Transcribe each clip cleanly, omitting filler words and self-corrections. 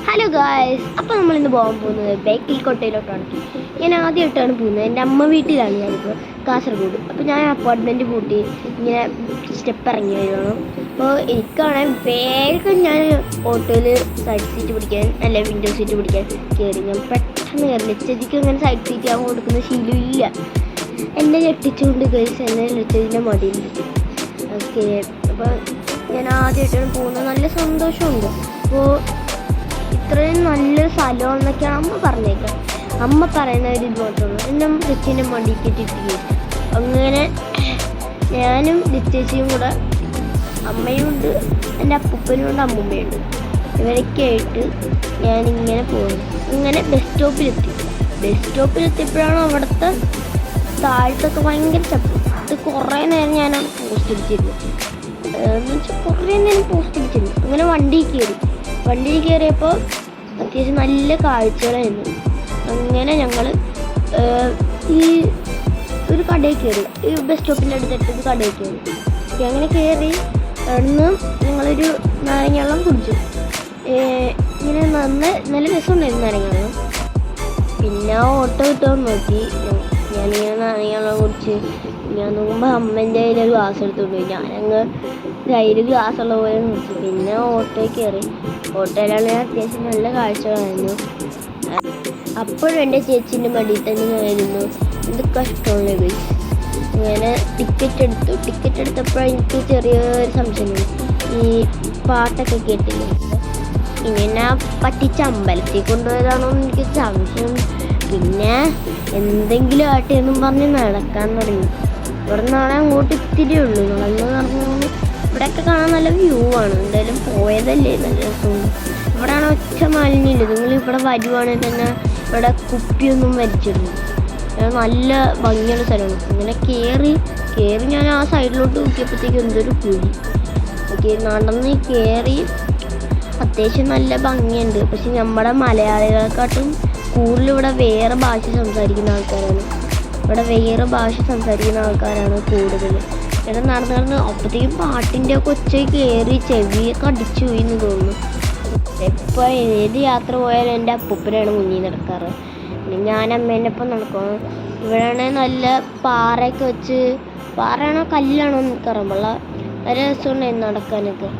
Hello guys, അപ്പോൾ നമ്മളിന്ന് പോകാൻ പോകുന്നത് ബേക്കൽ കോട്ടയിലോട്ടാണ്. ഞാൻ ആദ്യമായിട്ടാണ് പോകുന്നത്. എൻ്റെ അമ്മ വീട്ടിലാണ് ഞാനിപ്പോൾ കാസർഗോഡ്. അപ്പോൾ ഞാൻ അപ്പാർട്ട്മെൻറ്റ് പൂട്ടി ഇങ്ങനെ സ്റ്റെപ്പ് ഇറങ്ങി വരുവാണ്. അപ്പോൾ എനിക്കാണെങ്കിൽ വേഗം ഞാൻ ഓട്ടോയിൽ സൈഡ് സീറ്റ് പിടിക്കാൻ അല്ല വിൻഡോ സീറ്റ് പിടിക്കാൻ കയറി. ഞാൻ പെട്ടെന്ന് കയറി. ലച്ചതിക്ക് അങ്ങനെ സൈഡ് സീറ്റ് ആകാൻ കൊടുക്കുന്ന ശീലമില്ല. എന്നെ ഞെട്ടിച്ചുകൊണ്ട് ഗൈസ് എന്നെ ലച്ചതിൻ്റെ മടിയിലിട്ട്. ഓക്കെ, അപ്പോൾ ഞാൻ ആദ്യമായിട്ടാണ് പോകുന്നത്. നല്ല സന്തോഷമുണ്ട്. അപ്പോൾ ഇത്രയും നല്ലൊരു സ്ഥലമാണെന്നൊക്കെയാണ് അമ്മ പറഞ്ഞേക്കാം. അമ്മ പറയുന്ന ഒരു ഇത് മാത്രമേ എന്നെ ലിച്ചിൻ്റെ മടിക്കിട്ടിട്ട് അങ്ങനെ ഞാനും ലിച്ചേച്ചിയും കൂടെ, അമ്മയുണ്ട്, എൻ്റെ അപ്പൂപ്പനുണ്ട്, അമ്മൂമ്മയുണ്ട്, ഇവരൊക്കെ ആയിട്ട് ഞാനിങ്ങനെ പോകുന്നു. ഇങ്ങനെ ബസ് സ്റ്റോപ്പിലെത്തിയപ്പോഴാണ് അവിടുത്തെ താഴത്തൊക്കെ ഭയങ്കര ചപ്പ്. ഇത് കുറേ നേരം ഞാൻ പോസ്റ്റ് അടിച്ചിരുന്നു. എന്ന് വെച്ചാൽ കുറേ നേരം പോസ്റ്റ് അടിച്ചിരുന്നു. അങ്ങനെ വണ്ടിയിൽ കയറിയപ്പോൾ അത്യാവശ്യം നല്ല കാഴ്ചകളായിരുന്നു. അങ്ങനെ ഞങ്ങൾ ഈ ഒരു കടയിൽ കയറി, ഈ ബസ് സ്റ്റോപ്പിൻ്റെ അടുത്തൊരു കടയിൽ കയറി. അങ്ങനെ കയറി അവിടുന്ന് ഞങ്ങളൊരു നാരങ്ങാവെള്ളം കുടിച്ചു. ഇങ്ങനെ നല്ല രസമുണ്ടായിരുന്നു നാരങ്ങാവെള്ളം. പിന്നെ ഓട്ടോ കിട്ടുമെന്ന് നോക്കി. ഞാനിങ്ങനെ നാരങ്ങാവെള്ളം കുടിച്ച് ഞാൻ നോക്കുമ്പോൾ അമ്മേൻ്റെ കയ്യിൽ ഗ്ലാസ് എടുത്തുകൊണ്ട് ഞാനങ്ങ് കയ്യിൽ ഗ്ലാസ്സുള്ള പോലെ നോക്കി. പിന്നെ ഓട്ടോയിൽ കയറി. ഓട്ടോയിലാണ് അത്യാവശ്യം നല്ല കാഴ്ചകളായിരുന്നു. അപ്പോഴും എൻ്റെ ചേച്ചീൻ്റെ മടിയിൽ തന്നെ ആയിരുന്നു. എന്ത് കഷ്ടമുള്ള ഗൈസ്. അങ്ങനെ ടിക്കറ്റ് എടുത്തപ്പോൾ എനിക്ക് ചെറിയൊരു സംശയം. ഈ പാട്ടൊക്കെ കേട്ടില്ലേ, ഇങ്ങനെ പറ്റിച്ച് അമ്പലത്തിൽ കൊണ്ടുപോയതാണോ എന്ന് എനിക്ക് സംശയം. പിന്നെ എന്തെങ്കിലും ആട്ടെ എന്നും പറഞ്ഞ് നടക്കാൻ തുടങ്ങി. ഇവിടെ നിന്നാണ് അങ്ങോട്ട് ഇത്തിരി ഉള്ളൂ. നടന്നു ഇവിടെയൊക്കെ കാണാൻ നല്ല വ്യൂ ആണ്. എന്തായാലും പോയതല്ലേ, നല്ല രസമുണ്ട്. ഇവിടെയാണ് ഒറ്റ മാലിന്യമില്ല. നിങ്ങൾ ഇവിടെ വരുവാണെങ്കിൽ തന്നെ ഇവിടെ കുപ്പിയൊന്നും വലിച്ചിടുന്നു. നല്ല ഭംഗിയുള്ള സ്ഥലമാണ്. ഇങ്ങനെ കയറി ഞാൻ ആ സൈഡിലോട്ട് നോക്കിയപ്പോഴത്തേക്കും എന്തൊരു കുഴി. ഓക്കെ, നടന്ന് കയറി അത്യാവശ്യം നല്ല ഭംഗിയുണ്ട്. പക്ഷെ നമ്മുടെ മലയാളികളെക്കാട്ടും കൂടുതൽ ഇവിടെ വേറെ ഭാഷ സംസാരിക്കുന്ന ആൾക്കാരാണ് കൂടുതൽ. ഇവിടെ നടന്ന് അപ്പോഴത്തേക്കും പാട്ടിൻ്റെ ഒക്കെ ഒച്ച കയറി ചെവിയൊക്കെ അടിച്ചു പോയി എന്ന് തോന്നുന്നു. എപ്പോൾ ഏത് യാത്ര പോയാലും എൻ്റെ അപ്പൂപ്പനാണ് മുന്നിൽ നടക്കാറ്. പിന്നെ ഞാൻ അമ്മേൻ്റെ ഒപ്പം നടക്കണം. ഇവിടെയാണെങ്കിൽ നല്ല പാറയൊക്കെ വെച്ച്, പാറയാണോ കല്ലാണോ എനിക്കറിയാൻ നല്ല രസമുണ്ടായിരുന്നു നടക്കാനൊക്കെ.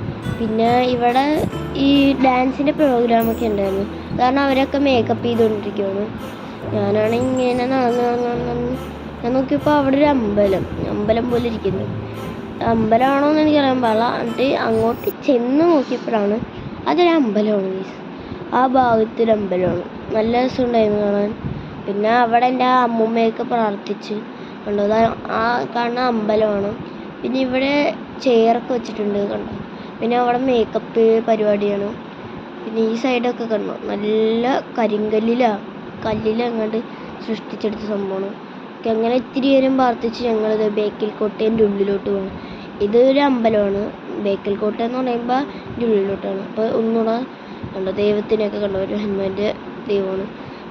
പിന്നെ ഇവിടെ ഈ ഡാൻസിൻ്റെ പ്രോഗ്രാമൊക്കെ ഉണ്ടായിരുന്നു. കാരണം അവരൊക്കെ മേക്കപ്പ് ചെയ്തുകൊണ്ടിരിക്കുകയാണ്. ഞാനാണെങ്കിൽ ഇങ്ങനെ നടന്ന് ഞാൻ നോക്കിയപ്പോൾ അവിടെ ഒരു അമ്പലം പോലെ ഇരിക്കുന്നു. അമ്പലമാണോ എന്ന് എനിക്കറിയാൻ പാടില്ല. എന്നിട്ട് അങ്ങോട്ട് ചെന്ന് നോക്കിയപ്പോഴാണ് അതൊരു അമ്പലമാണ് ഗൈസ്. ആ ഭാഗത്തൊരു അമ്പലമാണ്. നല്ല രസമുണ്ടായിരുന്നു കാണാൻ. പിന്നെ അവിടെ എൻ്റെ അമ്മൂമ്മയൊക്കെ പ്രാർത്ഥിച്ച് കണ്ടോ, ആ കാണുന്ന അമ്പലമാണ്. പിന്നെ ഇവിടെ ചെയറൊക്കെ വെച്ചിട്ടുണ്ട് കണ്ടോ. പിന്നെ അവിടെ മേക്കപ്പ് പരിപാടിയാണ്. പിന്നെ ഈ സൈഡൊക്കെ കണ്ടോ, നല്ല കല്ലിലങ്ങോട്ട് സൃഷ്ടിച്ചെടുത്ത സംഭവമാണ്. അങ്ങനെ ഇത്തിരി നേരം പ്രാർത്ഥിച്ച് ഞങ്ങളിത് ബേക്കൽ കോട്ടേൻ്റെ ഉള്ളിലോട്ട് പോകണം. ഇതൊരു അമ്പലമാണ്. ബേക്കൽ കോട്ട എന്ന് പറയുമ്പോൾ ഇതിൻ്റെ ഉള്ളിലോട്ടാണ്. അപ്പോൾ ഒന്നുകൂടെ കണ്ടോ, ദൈവത്തിനെയൊക്കെ കണ്ടോ, ഒരു ഹനുമാൻ്റെ ദൈവമാണ്.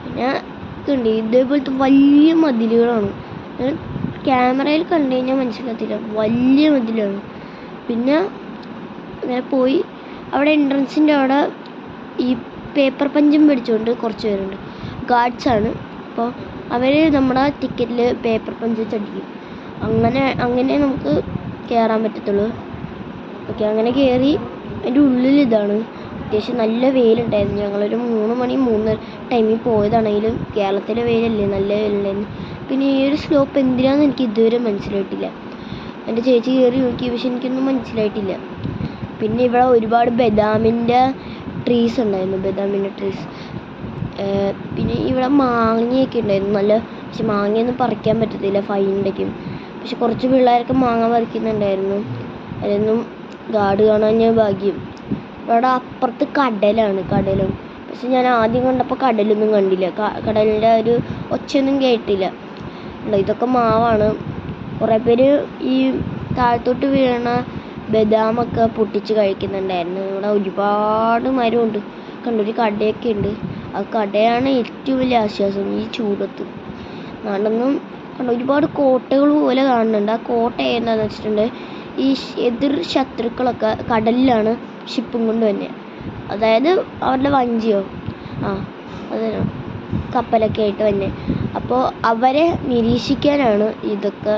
പിന്നെ കണ്ടു ഇതേപോലത്തെ വലിയ മതിലുകളാണ്. ക്യാമറയിൽ കണ്ടു കഴിഞ്ഞാൽ മനസ്സിലാകത്തില്ല, വലിയ മതിലാണ്. പിന്നെ അങ്ങനെ പോയി അവിടെ എൻട്രൻസിൻ്റെ അവിടെ ഈ പേപ്പർ പഞ്ചും പിടിച്ചുകൊണ്ട് കുറച്ച് പേരുണ്ട്, ഗാർഡ്സാണ്. അപ്പോൾ അവർ നമ്മുടെ ടിക്കറ്റിൽ പേപ്പർ പഞ്ച് വെച്ചടിക്കും. അങ്ങനെ നമുക്ക് കയറാൻ പറ്റത്തുള്ളൂ. ഓക്കെ, അങ്ങനെ കയറി അതിൻ്റെ ഉള്ളിൽ ഇതാണ്. അത്യാവശ്യം നല്ല വെയിലുണ്ടായിരുന്നു. ഞങ്ങളൊരു 3 ടൈമിൽ പോയതാണെങ്കിലും കേരളത്തിലെ വെയിലല്ലേ, നല്ല വെയിലുണ്ടായിരുന്നു. പിന്നെ ഈ ഒരു സ്ലോപ്പ് എന്തിനാണെന്ന് എനിക്ക് ഇതുവരെ മനസ്സിലായിട്ടില്ല. എൻ്റെ ചേച്ചി കയറി നോക്കി, പക്ഷെ എനിക്കൊന്നും മനസ്സിലായിട്ടില്ല. പിന്നെ ഇവിടെ ഒരുപാട് ബദാമിൻ്റെ ട്രീസ് ഉണ്ടായിരുന്നു, പിന്നെ ഇവിടെ മാങ്ങയൊക്കെ ഉണ്ടായിരുന്നു നല്ല. പക്ഷെ മാങ്ങയൊന്നും പറിക്കാൻ പറ്റത്തില്ല, ഫൈനുണ്ടെങ്കിലും. പക്ഷെ കുറച്ച് പിള്ളേരൊക്കെ മാങ്ങ പറിക്കുന്നുണ്ടായിരുന്നു. അതൊന്നും ഗാർഡ് കാണാൻ ഞാൻ ഭാഗ്യം. ഇവിടെ അപ്പുറത്ത് കടലും. പക്ഷെ ഞാൻ ആദ്യം കണ്ടപ്പോൾ കടലൊന്നും കണ്ടില്ല. കടലിൻ്റെ ഒരു ഒച്ചയൊന്നും കേട്ടില്ല. ഇതൊക്കെ മാവാണ്. കുറേ പേര് ഈ താഴത്തോട്ട് വീണ ബദാമൊക്കെ പൊട്ടിച്ച് കഴിക്കുന്നുണ്ടായിരുന്നു. ഇവിടെ ഒരുപാട് മരമുണ്ട്. കണ്ടൊരു കടയൊക്കെ ഉണ്ട്. ആ കടയാണ് ഏറ്റവും വലിയ ആശ്വാസം ഈ ചൂടത്ത്. നടന്നും കണ്ട ഒരുപാട് കോട്ടകൾ പോലെ കാണുന്നുണ്ട്. ആ കോട്ട എന്താണെന്ന് വെച്ചിട്ടുണ്ടെങ്കിൽ ഈ എതിർ ശത്രുക്കളൊക്കെ കടലിലാണ് ഷിപ്പും കൊണ്ട് തന്നെ. അതായത് അവരുടെ വഞ്ചിയോ അത് കപ്പലൊക്കെ ആയിട്ട് തന്നെ. അപ്പോൾ അവരെ നിരീക്ഷിക്കാനാണ് ഇതൊക്കെ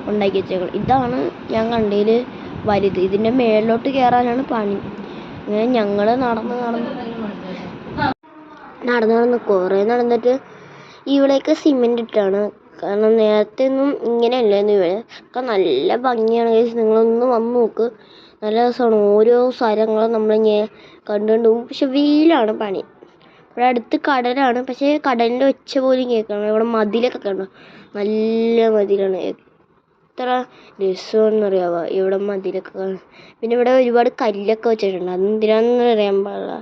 ഉണ്ടാക്കി വെച്ചേക്കുന്നത്. ഇതാണ് ഞാൻ കണ്ടതിൽ വലുത്. ഇതിൻ്റെ മേളിലോട്ട് കയറാനാണ് പണി. ഇങ്ങനെ ഞങ്ങൾ നടന്ന് കുറേ നടന്നിട്ട് ഇവിടെയൊക്കെ സിമെൻ്റ് ഇട്ടാണ്. കാരണം നേരത്തെ ഒന്നും ഇങ്ങനെയല്ലായിരുന്നു. ഇവിടെ ഒക്കെ നല്ല ഭംഗിയാണ്. നിങ്ങളൊന്ന് വന്ന് നോക്ക്, നല്ല രസമാണ്. ഓരോ സ്ഥലങ്ങളും നമ്മളിങ്ങനെ കണ്ടുകൊണ്ട് പോകും. പക്ഷെ വെയിലാണ് പണി. ഇവിടെ അടുത്ത് കടലാണ്, പക്ഷേ കടലിൻ്റെ ഒച്ച പോലും കേൾക്കണം. ഇവിടെ മതിലൊക്കെ കണ്ടോ, നല്ല മതിലാണ്. എത്ര രസമെന്നറിയാമോ ഇവിടെ മതിലൊക്കെ കാണാൻ. പിന്നെ ഇവിടെ ഒരുപാട് കല്ലൊക്കെ വെച്ചിട്ടുണ്ട്. അതെന്തിനാണെന്ന് അറിയാൻ പാടില്ല.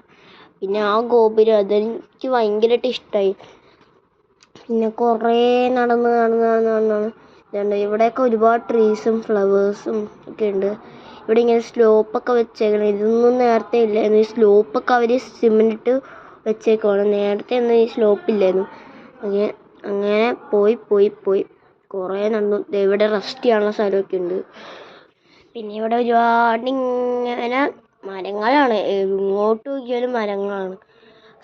പിന്നെ ആ ഗോപുരം അതെനിക്ക് ഭയങ്കരമായിട്ട് ഇഷ്ടമായി. പിന്നെ കുറേ നടന്ന് ഇവിടെയൊക്കെ ഒരുപാട് ട്രീസും ഫ്ലവേഴ്സും ഒക്കെ ഉണ്ട്. ഇവിടെ ഇങ്ങനെ സ്ലോപ്പൊക്കെ വെച്ചേക്കണം. ഇതൊന്നും നേരത്തെ ഇല്ലായിരുന്നു. ഈ സ്ലോപ്പൊക്കെ അവർ സിമെൻ്റ് ഇട്ട് വെച്ചേക്കുവാണ്. നേരത്തെ ഒന്നും ഈ സ്ലോപ്പില്ലായിരുന്നു. അങ്ങനെ പോയി കുറേ നടന്നു. ഇവിടെ റെസ്റ്റ് ചെയ്യാനുള്ള സ്ഥലമൊക്കെ ഉണ്ട്. പിന്നെ ഇവിടെ ഒരുപാട് ഇങ്ങനെ മരങ്ങളാണ്. എങ്ങോട്ട് നോക്കിയാലും മരങ്ങളാണ്.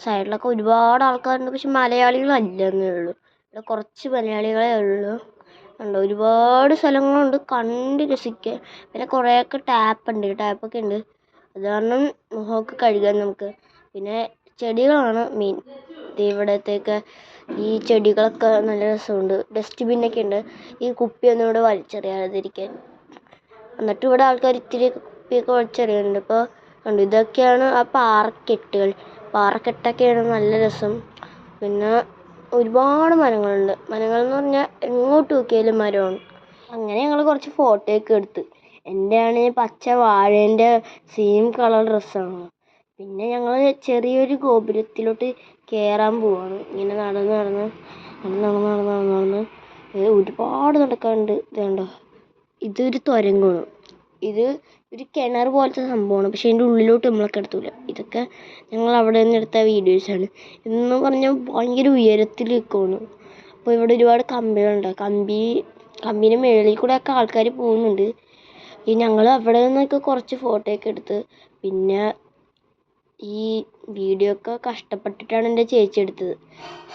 സൈഡിലൊക്കെ ഒരുപാട് ആൾക്കാരുണ്ട്. പക്ഷെ മലയാളികളല്ലെന്നേ ഉള്ളൂ. ഇവിടെ കുറച്ച് മലയാളികളേ ഉള്ളൂ. ഉണ്ട്, ഒരുപാട് സ്ഥലങ്ങളുണ്ട് കണ്ട് രസിക്കാൻ. പിന്നെ കുറേയൊക്കെ ടാപ്പൊക്കെ ഉണ്ട്. അത് കാരണം മുഖമൊക്കെ കഴുകാൻ നമുക്ക്. പിന്നെ ചെടികളാണ് മെയിൻ. ഇവിടത്തേക്ക് ഈ ചെടികളൊക്കെ നല്ല രസമുണ്ട്. ഡസ്റ്റ്ബിന്നൊക്കെ ഉണ്ട്, ഈ കുപ്പിയൊന്നും ഇവിടെ വലിച്ചെറിയാതിരിക്കാൻ. എന്നിട്ട് ഇവിടെ ആൾക്കാർ ഇത്തിരി കുപ്പിയൊക്കെ വലിച്ചെറിയുന്നുണ്ട്. ഇപ്പോൾ ഉണ്ട്, ഇതൊക്കെയാണ് ആ പാറക്കെട്ടൊക്കെയാണ് നല്ല രസം. പിന്നെ ഒരുപാട് മരങ്ങളുണ്ട്. മരങ്ങളെന്ന് പറഞ്ഞാൽ എങ്ങോട്ട് നോക്കിയാലും മരമാണ്. അങ്ങനെ ഞങ്ങൾ കുറച്ച് ഫോട്ടോയൊക്കെ എടുത്ത്. എൻ്റെ ആണെങ്കിൽ പച്ച വാഴേൻ്റെ സെയിം കളർ ഡ്രസ്സാണ്. പിന്നെ ഞങ്ങൾ ചെറിയൊരു ഗോപുരത്തിലോട്ട് കയറാൻ പോവാണ്. ഇങ്ങനെ നടന്ന് ഒരുപാട് നടക്കാനുണ്ട്. ഇതുണ്ടോ, ഇതൊരു തുരങ്കമാണ്. ഇത് ഒരു കിണർ പോലത്തെ സംഭവമാണ്. പക്ഷേ അതിൻ്റെ ഉള്ളിലോട്ട് നമ്മളൊക്കെ എടുത്തില്ല. ഇതൊക്കെ ഞങ്ങൾ അവിടെ നിന്ന് എടുത്ത വീഡിയോസാണ്. എന്ന് പറഞ്ഞാൽ ഭയങ്കര ഉയരത്തിൽ നിൽക്കുകയാണ്. അപ്പോൾ ഇവിടെ ഒരുപാട് കമ്പികളുണ്ട്. കമ്പീൻ്റെ മുകളിൽ കൂടെയൊക്കെ ആൾക്കാർ പോകുന്നുണ്ട്. ഞങ്ങൾ അവിടെ നിന്നൊക്കെ കുറച്ച് ഫോട്ടോയൊക്കെ എടുത്ത്. പിന്നെ ഈ വീഡിയോ ഒക്കെ കഷ്ടപ്പെട്ടിട്ടാണ് എൻ്റെ ചേച്ചി എടുത്തത്.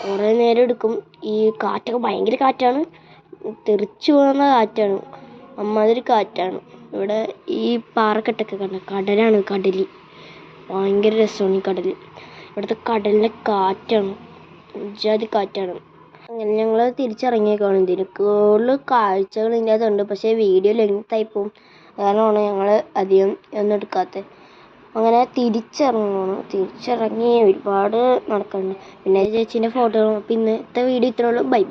കുറേ നേരം എടുക്കും. ഈ കാറ്റൊക്കെ ഭയങ്കര കാറ്റാണ്, തെറിച്ചു പോകുന്ന കാറ്റാണ്, അമ്മാതിരി കാറ്റാണ്. ഇവിടെ ഈ പാറക്കെട്ടൊക്കെ കണ്ട കടലാണ്. ഭയങ്കര രസമാണ് ഈ കടൽ. ഇവിടുത്തെ കടലിലെ കാറ്റാണ്, ജാതി കാറ്റാണ്. അങ്ങനെ ഞങ്ങൾ തിരിച്ചിറങ്ങിയേക്കാണ്. ഇതിന് കൂടുതൽ കാഴ്ചകൾ ഇതിനകത്തുണ്ട്. പക്ഷേ വീഡിയോ ലെങ്തായി പോവും. കാരണമാണ് ഞങ്ങൾ അധികം ഒന്നും എടുക്കാത്തത്. അങ്ങനെ തിരിച്ചിറങ്ങി ഒരുപാട് നടക്കാനുണ്ട്. പിന്നെ ചേച്ചീൻ്റെ ഫോട്ടോകളും. അപ്പോൾ ഇന്നത്തെ വീഡിയോ ഇത്രേ ഉള്ളൂ. ബൈ.